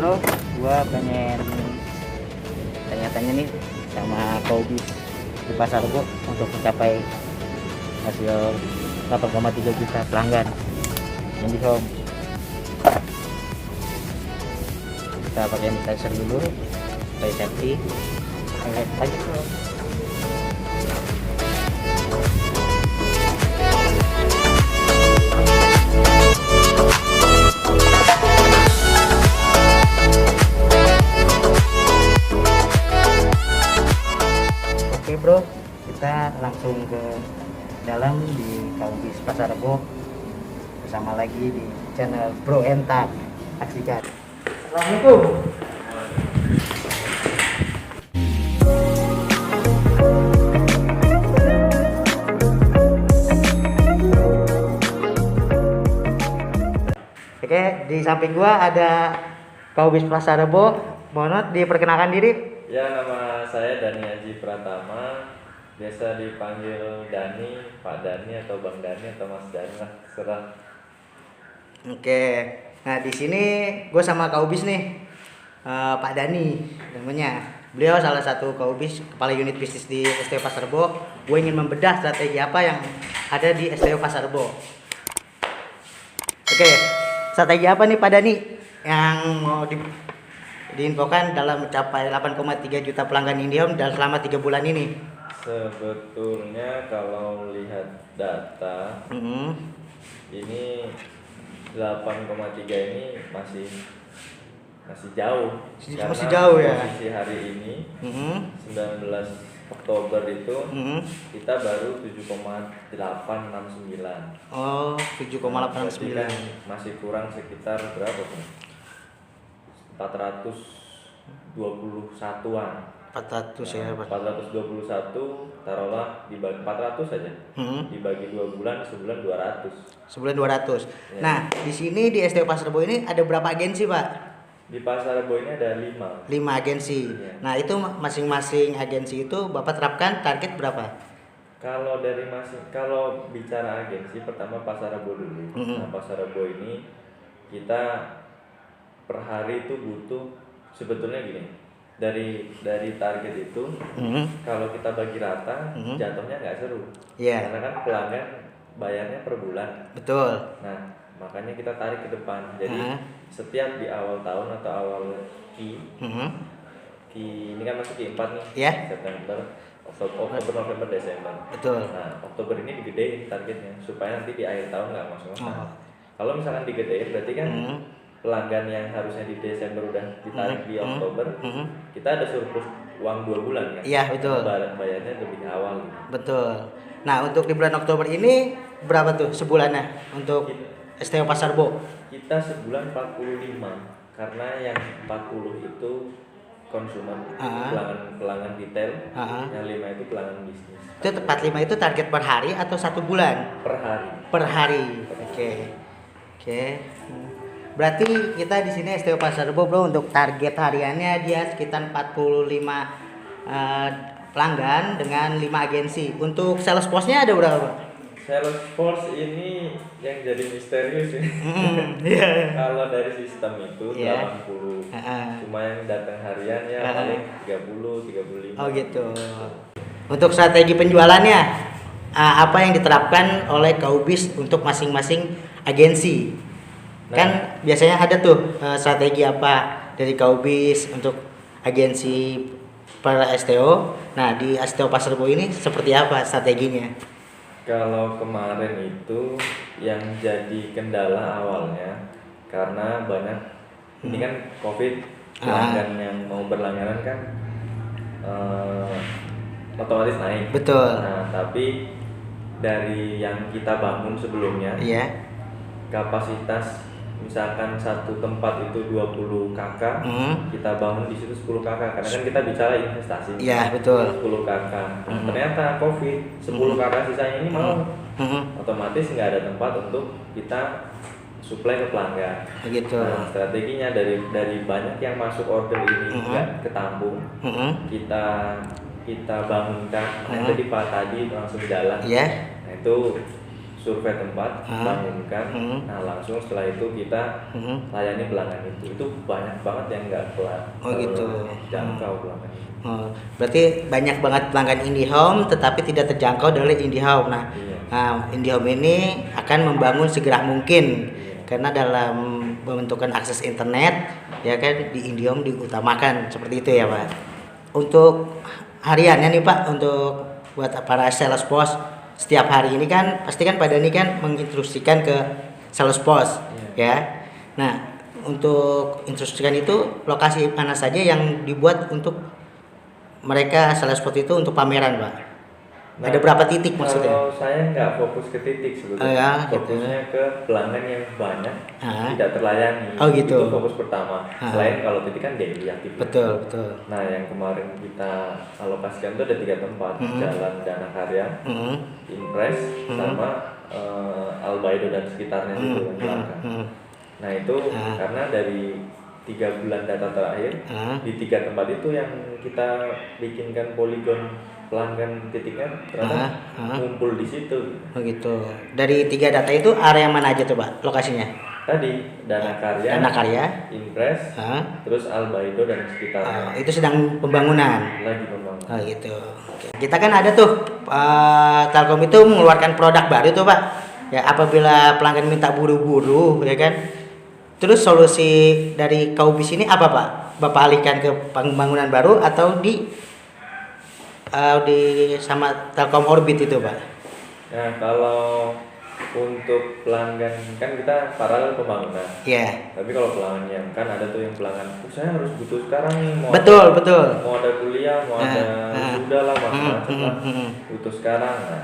bro, gua pengen tanya-tanya nih sama Kobi di Pasar Rebo untuk mencapai hasil 8,3 juta pelanggan IndiHome. Kita pakai sanitizer dulu supaya safety. Oke, lanjut bro. Oke bro, kita langsung ke dalam di Kaubis Pasar Rebo bersama lagi di channel Bro Entak. Saksikan. Assalamualaikum. Oke, di samping gua ada Kaubis Pasar Rebo. Mohon diperkenalkan diri. Ya, nama saya Dani Haji Pratama, biasa dipanggil Dani, Pak Dani atau Bang Dani atau Mas Dani lah, terserah. Oke, nah di sini gue sama Kaubis nih, Pak Dani namanya. Beliau salah satu Kaubis, kepala unit bisnis di STO Pasar Rebo. Gue ingin membedah strategi apa yang ada di STO Pasar Rebo. Oke, strategi apa nih Pak Dani yang mau diinfokan dalam mencapai 8,3 juta pelanggan IndiHome dalam selama 3 bulan ini? Sebetulnya kalau lihat data, ini 8,3 ini masih jauh. Masih jauh ya. Posisi hari ini 19 Oktober itu kita baru 7,869. Oh, 7,869. Masih kurang sekitar berapa tuh? 421-an. 400 ya, Pak. 421 taruhlah dibagi 400 saja. Dibagi 2 bulan, sebulan 200. Sebulan 200. Ya. Nah, di sini di STO Pasar Rebo ini ada berapa agensi, Pak? Di Pasar Rebo ini ada 5. 5 agensi. Ya. Nah, itu masing-masing agensi itu Bapak terapkan target berapa? Kalau bicara agensi, pertama Pasar Rebo dulu. Nah, Pasar Rebo ini kita per hari itu butuh, sebetulnya gini, dari target itu kalau kita bagi rata jatuhnya nggak seru. Iya. Karena kan pelanggan bayarnya per bulan. Betul. Nah, makanya kita tarik ke depan. Jadi setiap di awal tahun atau awal ini kan masuk Q4 nih. Iya. September, Oktober, November, Desember. Betul. Nah, Oktober ini digedein targetnya supaya nanti di akhir tahun nggak masuk. Kalau misalkan digedein berarti kan pelanggan yang harusnya di Desember udah ditarik di Oktober, kita ada surplus uang 2 bulan kan? Iya, betul. Bayarnya lebih awal gitu. Betul. Nah, untuk di bulan Oktober ini berapa tuh sebulannya untuk STO Pasar Rebo? Kita sebulan 45, karena yang 40 itu konsumen, pelanggan retail, yang 5 itu pelanggan bisnis. Itu 45 itu target per hari atau 1 bulan? Per hari. Per hari. Oke. Berarti kita di sini STO Pasar Rebo bro, untuk target hariannya dia sekitar 45 pelanggan dengan 5 agensi. Untuk sales force-nya ada berapa? Sales force ini yang jadi misterius ya. Kalau dari sistem itu 80. Cuma yang datang harian ya paling 30, 35. Oh gitu. Untuk strategi penjualannya apa yang diterapkan oleh Kaubis untuk masing-masing agensi? Kan biasanya ada tuh strategi apa dari Kaubis untuk agensi per STO. Nah, di STO Pasar Rebo ini seperti apa strateginya? Kalau kemarin itu yang jadi kendala awalnya karena banyak ini kan COVID, pelanggan yang mau berlangganan kan otomatis naik. Betul. Nah, tapi dari yang kita bangun sebelumnya, kapasitas misalkan satu tempat itu 20 KK, kita bangun di situ 10 KK, karena kan kita bicara investasi. Iya, betul. 10 KK. Ternyata COVID 10 KK sisanya ini mau, otomatis nggak ada tempat untuk kita supply ke pelanggan. Begitu. Nah, strateginya dari banyak yang masuk order ini nggak ketampung, kita bangunkan. Nah, tadi Pak tadi langsung jalan. Iya. Nah, itu survei tempat, bangunkan, nah langsung setelah itu kita layani pelanggan itu banyak banget yang nggak Oh gitu. jangkau pelanggan itu. Oh, berarti banyak banget pelanggan IndiHome tetapi tidak terjangkau dari IndiHome. Nah, Iya. IndiHome ini akan membangun segera mungkin Iya. karena dalam pembentukan akses internet ya kan di IndiHome diutamakan seperti itu ya Pak. Untuk hariannya nih Pak, untuk buat para sales post setiap hari ini kan pasti kan pada ini kan menginstruksikan ke sales post ya. Nah, untuk instruksikan itu lokasi mana saja yang dibuat untuk mereka sales post itu untuk pameran Pak? Nah, Ada berapa titik maksudnya? Kalau saya nggak fokus ke titik sebetulnya, Oh ya, gitu. fokusnya ke pelanggan yang banyak Ah. tidak terlayani. Oh, gitu. Itu fokus pertama. Selain kalau titik kan daily aktivitas. Betul. Nah, yang kemarin kita alokasikan itu ada 3 tempat, Jalan Dana Karya, Impres, sama Albaido dan sekitarnya itu yang belakang. Nah itu karena dari 3 bulan data terakhir di 3 tempat itu yang kita bikinkan poligon pelanggan titiknya ternyata ngumpul di situ. Oh gitu. Dari 3 data itu area mana aja tuh Pak lokasinya? Tadi Dana Karya, Impres, terus Albaido dan sekitarnya. Itu sedang pembangunan. Lagi pembangunan. Oh gitu. Oke. Kita kan ada tuh Telkom itu mengeluarkan produk baru tuh Pak. Ya apabila pelanggan minta buru-buru ya kan. Terus solusi dari Kaubis ini apa Pak? Bapak alihkan ke pembangunan baru atau di sama Telkom Orbit itu Pak? Nah kalau untuk pelanggan kan kita paralel pembangunan. Iya. Tapi kalau pelanggan yang kan ada tuh yang pelanggan, saya harus butuh sekarang nih mau Betul. mau ada kuliah, mau ada sudah lah macam-macam lah, butuh sekarang. Nah,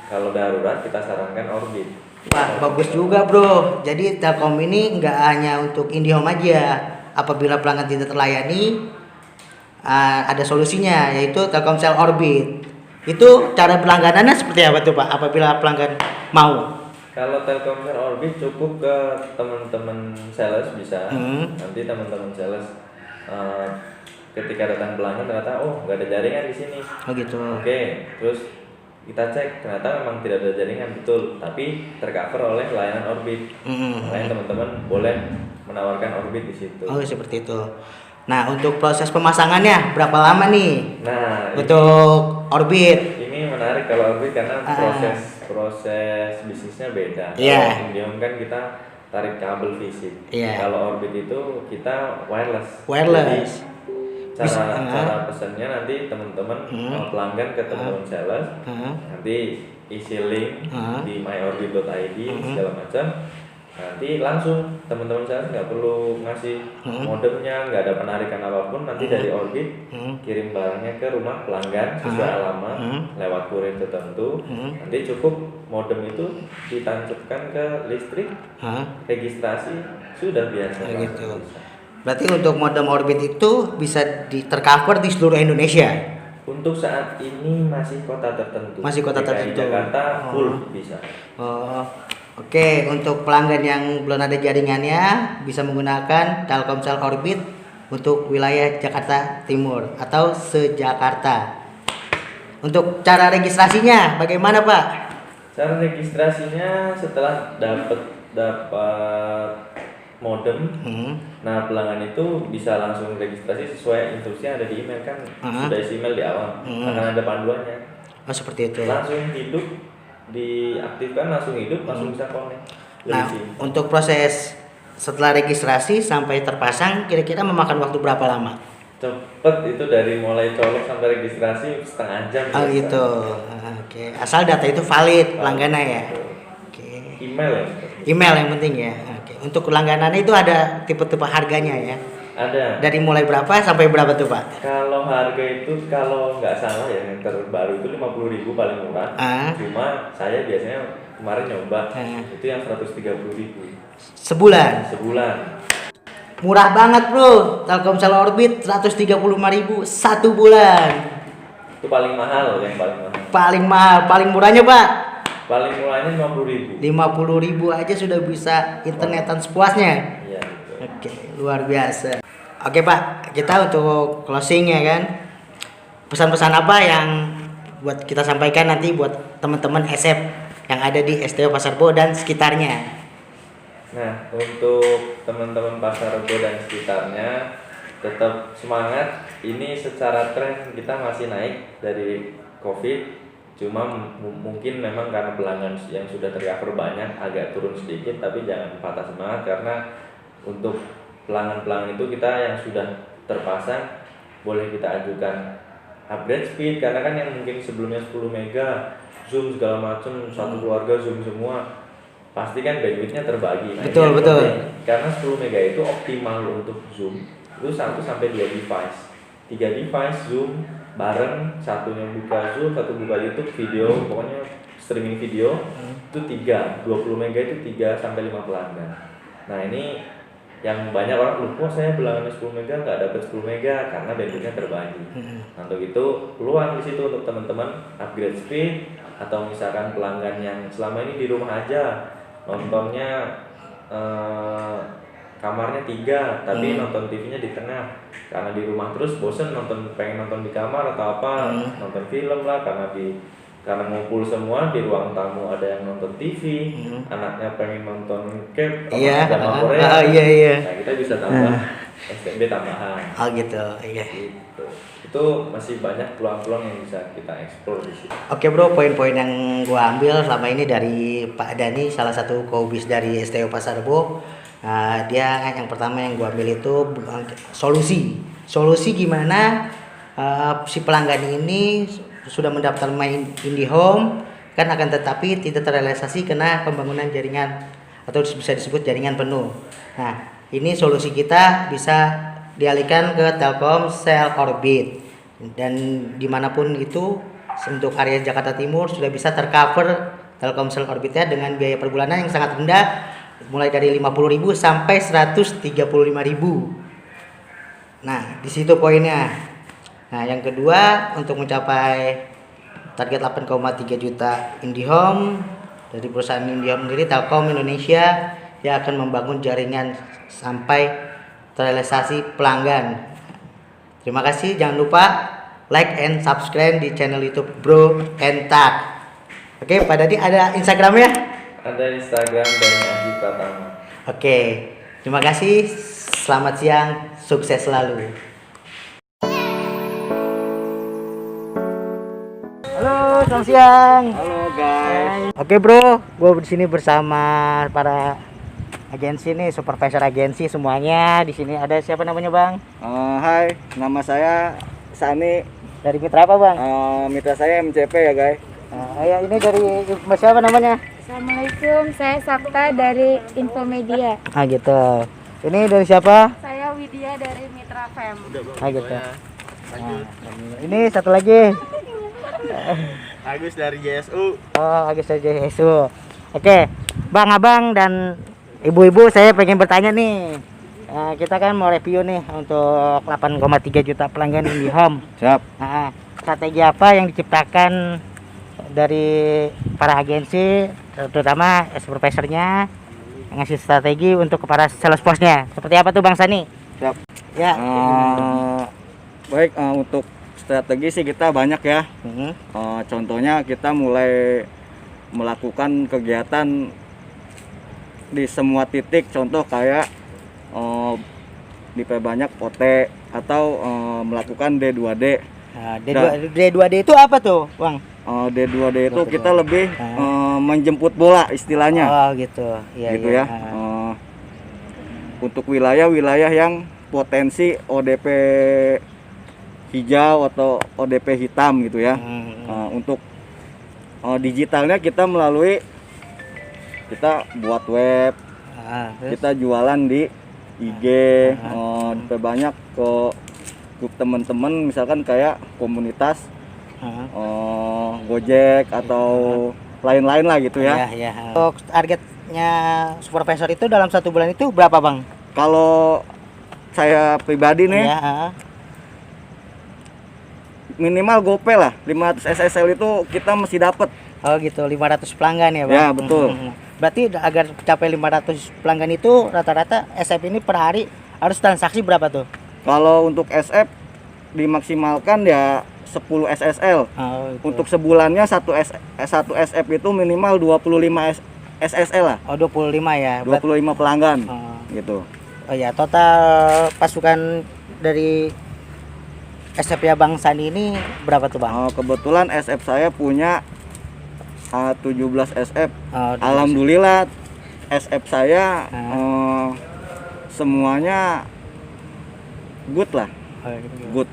kalau darurat kita sarankan Orbit. Wah bagus juga bro. Jadi Telkom ini nggak hanya untuk IndiHome aja. Apabila pelanggan tidak terlayani, ada solusinya yaitu Telkomsel Orbit. Itu cara pelangganannya seperti apa tuh Pak? Apabila pelanggan mau? Kalau Telkomsel Orbit cukup ke teman-teman sales bisa. Nanti teman-teman sales ketika datang pelanggan ternyata nggak ada jaringan di sini. Oh gitu. Oke, terus kita cek ternyata memang tidak ada jaringan betul, tapi tercover oleh layanan Orbit. Makanya teman-teman boleh menawarkan Orbit di situ. Oh seperti itu. Nah untuk proses pemasangannya berapa lama nih? Nah Untuk Orbit. ini menarik kalau Orbit karena proses bisnisnya beda. Iya. Kalau IndiHome kan kita tarik kabel fisik. Iya. Kalau Orbit itu kita wireless. Jadi, cara pesannya nanti teman-teman pelanggan ke teman-teman sales nanti isi link di myorbit.id segala macam, nanti langsung teman-teman sales nggak perlu ngasih modemnya, nggak ada penarikan apapun, nanti dari Orbit kirim barangnya ke rumah pelanggan sesuai alamat lewat kurir tertentu, nanti cukup modem itu ditancapkan ke listrik, registrasi sudah biasa. Gitu. Berarti untuk modem Orbit itu bisa tercover di seluruh Indonesia. Untuk saat ini masih kota tertentu. Masih kota DKI tertentu. Jakarta full bisa. Oke. Untuk pelanggan yang belum ada jaringannya bisa menggunakan Telkomsel Orbit untuk wilayah Jakarta Timur atau se-Jakarta. Untuk cara registrasinya bagaimana Pak? Cara registrasinya setelah dapat modem, nah pelanggan itu bisa langsung registrasi sesuai instruksi yang ada di email kan, sudah isi email di awal, akan ada panduannya. Oh seperti itu. Langsung hidup, diaktifkan langsung hidup, langsung bisa connect. Nah untuk proses setelah registrasi sampai terpasang kira-kira memakan waktu berapa lama? Cepet itu dari mulai colok sampai registrasi setengah jam. Oh gitu. Oke. Asal data itu valid pelanggannya ya. Oke. Email ya. Email yang penting ya. Oke. Untuk langganannya itu ada tipe-tipe harganya ya. Ada. Dari mulai berapa sampai berapa tuh Pak? Kalau harga itu kalau nggak salah ya yang terbaru itu 50.000 paling murah. Cuma saya biasanya kemarin nyoba itu yang 130.000. Sebulan. Murah banget bro. Telkomsel Orbit 135.000 1 bulan. Itu paling mahal, yang paling mahal. Paling mahal, paling murahnya Pak? Paling murahnya 50.000. 50.000 aja sudah bisa internetan sepuasnya. Iya. Betul. Oke, luar biasa. Oke Pak, kita untuk closing ya kan. Pesan-pesan apa yang buat kita sampaikan nanti buat teman-teman SF yang ada di STO Pasar Rebo dan sekitarnya. Nah, untuk teman-teman Pasar Rebo dan sekitarnya tetap semangat. Ini secara tren kita masih naik dari COVID. Cuma mungkin memang karena pelanggan yang sudah tercover banyak agak turun sedikit, tapi jangan patah semangat karena untuk pelanggan-pelanggan itu kita yang sudah terpasang boleh kita ajukan upgrade speed, karena kan yang mungkin sebelumnya 10 mega zoom segala macam satu keluarga zoom semua, pasti kan bandwidthnya terbagi. Nah, Betul. Karena 10 mega itu optimal untuk zoom itu 1 sampai 2 device, 3 device zoom bareng, satunya buka Zoom, satu buka YouTube video, pokoknya streaming video itu 20 mega itu 3 sampai 5 pelanggan. Nah, ini yang banyak orang lupa, saya pelanggan 10 mega nggak dapat 10 mega karena bandwidthnya terbagi. Nah, untuk itu peluang di situ untuk teman-teman upgrade speed, atau misalkan pelanggan yang selama ini di rumah aja nontonnya kamarnya 3 tapi nonton TV-nya di tengah, karena di rumah terus bosen pengen nonton di kamar atau apa, nonton film lah, karena ngumpul semua di ruang tamu ada yang nonton TV, anaknya pengen nonton drama Korea. Nah, kita bisa tambah STB tambahan. Oh gitu, iya. Gitu. Itu masih banyak peluang-peluang yang bisa kita eksplor di sini. Oke bro, poin-poin yang gua ambil selama ini dari Pak Dani, salah satu kaubis dari STO Pasar Rebo. Dia yang pertama yang gua ambil itu solusi gimana si pelanggan ini sudah mendaftar main IndiHome kan, akan tetapi tidak terrealisasi karena pembangunan jaringan atau bisa disebut jaringan penuh. Nah, ini solusi kita bisa dialihkan ke Telkomsel Orbit, dan dimanapun itu untuk area Jakarta Timur sudah bisa tercover Telkomsel Orbitnya dengan biaya per bulanan yang sangat rendah, mulai dari 50.000 sampai 135.000. Nah, di situ poinnya. Nah, yang kedua, untuk mencapai target 8,3 juta IndiHome dari perusahaan IndiHome sendiri, Telkom Indonesia yang akan membangun jaringan sampai terrealisasi pelanggan. Terima kasih, jangan lupa like and subscribe di channel YouTube Bro and Tak. Oke, Pak Dadi ada Instagramnya? Ada Instagram dari Aji Pratama. Oke, terima kasih. Selamat siang, sukses selalu. Halo, selamat siang. Halo guys. Oke bro, gue di sini bersama para agensi nih, supervisor agensi semuanya. Di sini ada siapa namanya bang? Hai, nama saya Sani. Dari mitra apa bang? Mitra saya MCP ya guys. Ya ini dari siapa namanya? Assalamualaikum, saya Sabta dari Infomedia. Gitu. Ini dari siapa? Saya Widya dari Mitra Fem. Gitu. Ini satu lagi. Agus dari JSU. Agus saja Yesus. Oke, bang, abang dan ibu-ibu, saya pengen bertanya nih. Kita kan mau review nih untuk 8,3 juta pelanggan IndiHome. Siap. Strategi apa yang diciptakan dari para agensi, terutama supervisornya, ngasih strategi untuk para sales force-nya? Seperti apa tuh Bang Sani? Siap. Ya. Baik, untuk strategi sih kita banyak ya. Contohnya kita mulai melakukan kegiatan di semua titik, contoh kayak diperbanyak OT atau melakukan D2D. D2D itu apa tuh Bang? D2D itu kita lebih menjemput bola istilahnya. Gitu. Iya, gitu ya. Untuk wilayah-wilayah yang potensi ODP hijau atau ODP hitam gitu ya. Untuk digitalnya kita buat web, kita jualan di IG, diperbanyak ke grup teman-teman, misalkan kayak komunitas Gojek atau lain-lain lah gitu ya. Untuk targetnya supervisor itu dalam 1 bulan itu berapa Bang? Kalau saya pribadi nih, minimal GoPay lah 500 SSL itu kita mesti dapat. Gitu, 500 pelanggan ya Bang? Ya betul. Berarti agar capai 500 pelanggan itu rata-rata SF ini per hari harus transaksi berapa tuh? Kalau untuk SF dimaksimalkan ya 10 SSL. Oh, itu. Untuk sebulannya satu SF itu minimal 25 SSL lah. Oh, 25 ya. 25 pelanggan. Oh. Gitu. Oh ya, total pasukan dari SF ya Bang Sandi ini berapa tuh Bang? Kebetulan SF saya punya 17 SF. Oh, Alhamdulillah SF saya semuanya good lah. Oh, gitu. Good.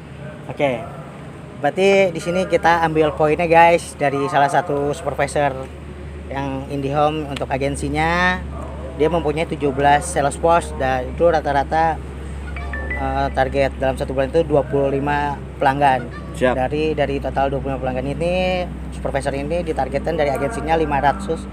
Oke. Berarti di sini kita ambil poinnya guys dari salah satu supervisor yang IndiHome untuk agensinya. Dia mempunyai 17 sales force dan itu rata-rata target dalam satu bulan itu 25 pelanggan. Siap. Dari total 25 pelanggan ini, supervisor ini ditargetkan dari agensinya 500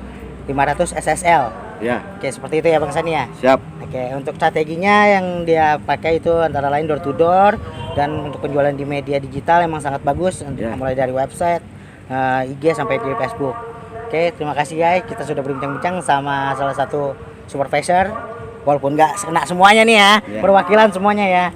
SSL. Ya, Oke, seperti itu ya Bang Sani ya. siap. Oke, untuk strateginya yang dia pakai itu antara lain door to door, dan untuk penjualan di media digital emang sangat bagus untuk mulai dari website, IG sampai di Facebook. Oke, terima kasih guys. Kita sudah berbincang-bincang sama salah satu supervisor, walaupun nggak kena semuanya nih ya, perwakilan semuanya ya.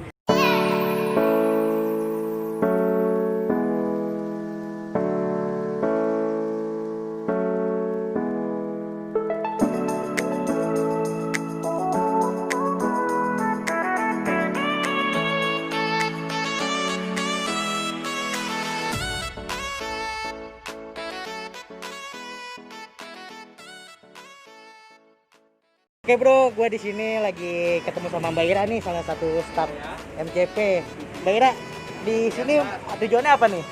Oke bro, gue di sini lagi ketemu sama Mbak Ira nih, salah satu staf MCP. Mbak Ira, di sini tujuannya apa nih?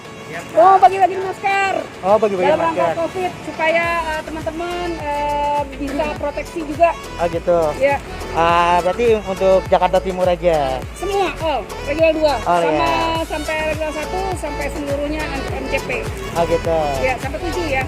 Oh, bagi-bagi masker. Oh, bagi-bagi Dalam rangka masker. COVID supaya teman-teman bisa proteksi juga. Oh gitu. Ya, Berarti untuk Jakarta Timur aja. semua. Oh, regional 2 Oh, sama iya. sampai regional 1 sampai seluruhnya MCP. Oh gitu. Ya, sampai 7 ya.